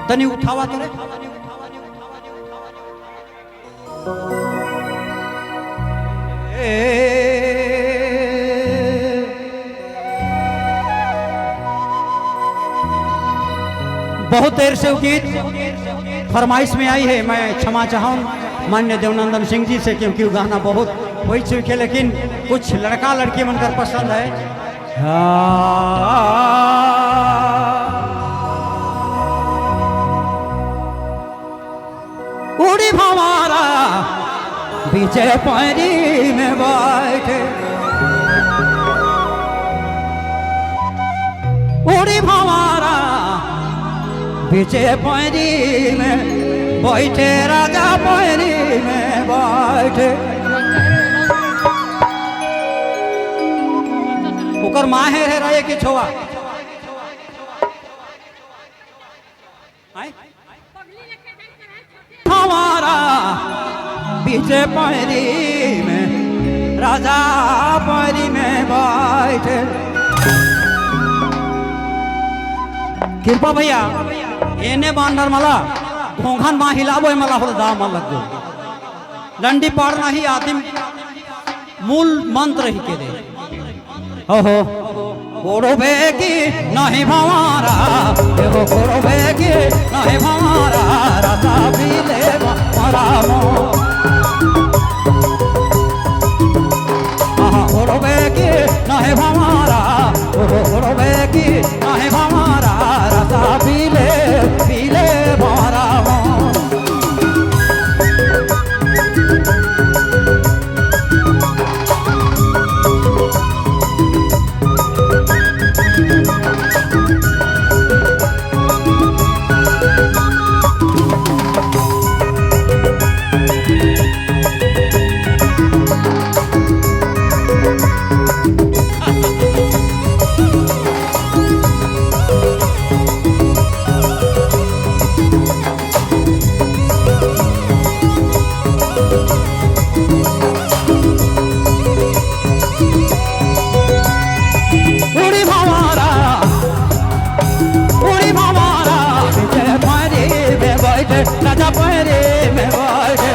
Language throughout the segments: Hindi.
तनी उठावा तो रे बहुत देर से गीत फरमाइश में आई है। मैं क्षमा चाहूँ मान्य देवनंदन सिंह जी से, क्योंकि वो गाना बहुत हो चुके, लेकिन कुछ लड़का लड़की मनकर पसंद है। उड़ी भंवरा विजय पैरी में बैठे, उड़ी भंवरा विजय पैरी में बैठे, राजा पैरी में बैठे। ओकर माहे है रहे कि छोआ हमारा विजय पैरी में, राजा पैरी में बैठे। कृपा भैया एने बांधर मला घोंघन माँ हिलाबो मला हो दाम लग गो लंडी पार नहीं आदि मूल मंत्र ही के दे हो कोड़ो बेगी नहीं भंवरा, देखो कोड़ो बेगी नहीं भंवरा, राजा पीले भंवरा मो कोड़ो बेगी नहीं भंवरा, कोड़ो बेगी नहीं भंवरा, राजा पीले पीले भंवरा मो। राजा पैरे में बैठे,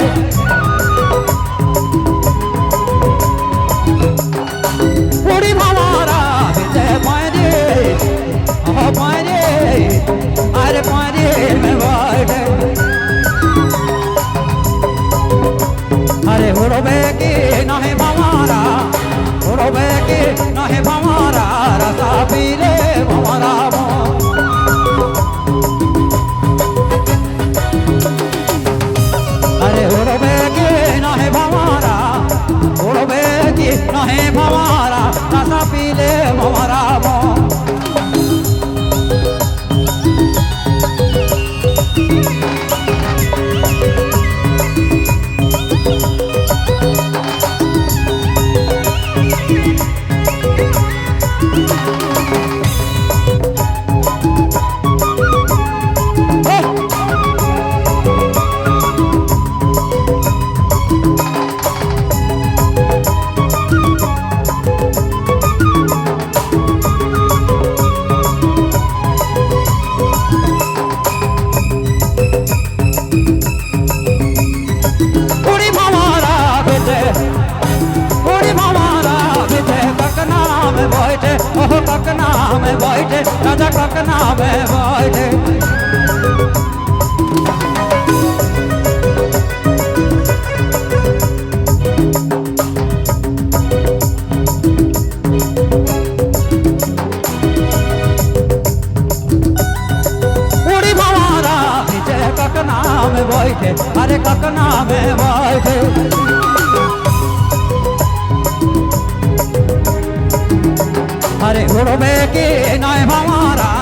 उड़ी भंवरा विजय पैरे, पैरे अरे पैरे में बैठे। अरे उड़बे की नहीं भंवरा, उड़बे की नहीं भंवरा, राजा पीले भंवरा मो। नहीं भंवरा राजा पीले भंवरा मो। ककना में बैठे, राजा ककना में बैठे। उड़ी भंवरा विजय ककना में बैठे, अरे ककना में बैठे। अरे उड़बे की नहीं भंवरा,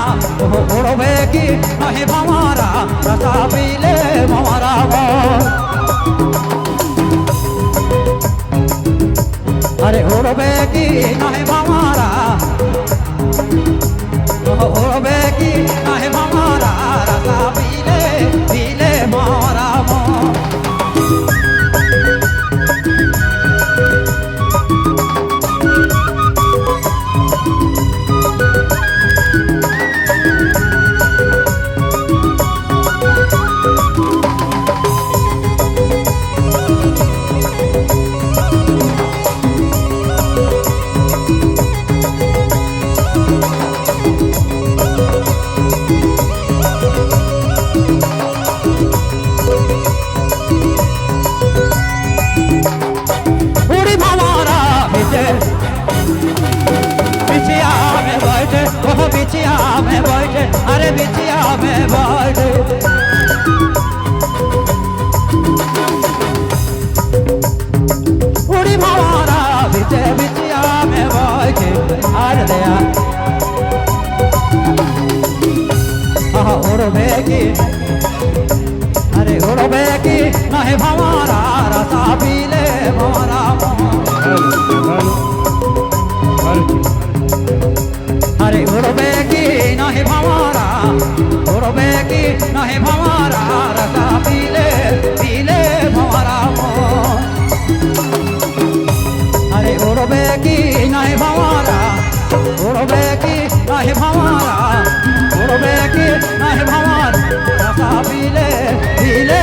उड़बे की नहीं भंवरा, राजा पीले भंवरा मो। अरे उड़बे की नहीं भंवरा, उड़बे की नहीं भंवरा, राजा पीले पीले भंवरा मो। बिछिया में बैठे, अरे बिछिया में बैठे। उड़ी भंवरा बिछे बिछिया में बैठे, अरे दया उड़बे की, अरे उड़बे की नहीं भंवरा रसा पीले भंवरा। अरे उड़बे की नहीं भंवरा, उड़बे की नहीं भंवरा रसा पीले पीले भंवरा। अरे उड़बे की नहीं भंवरा, उड़बे की नहीं भंवरा, उड़बे की नहीं भंवरा रसा पीले पीले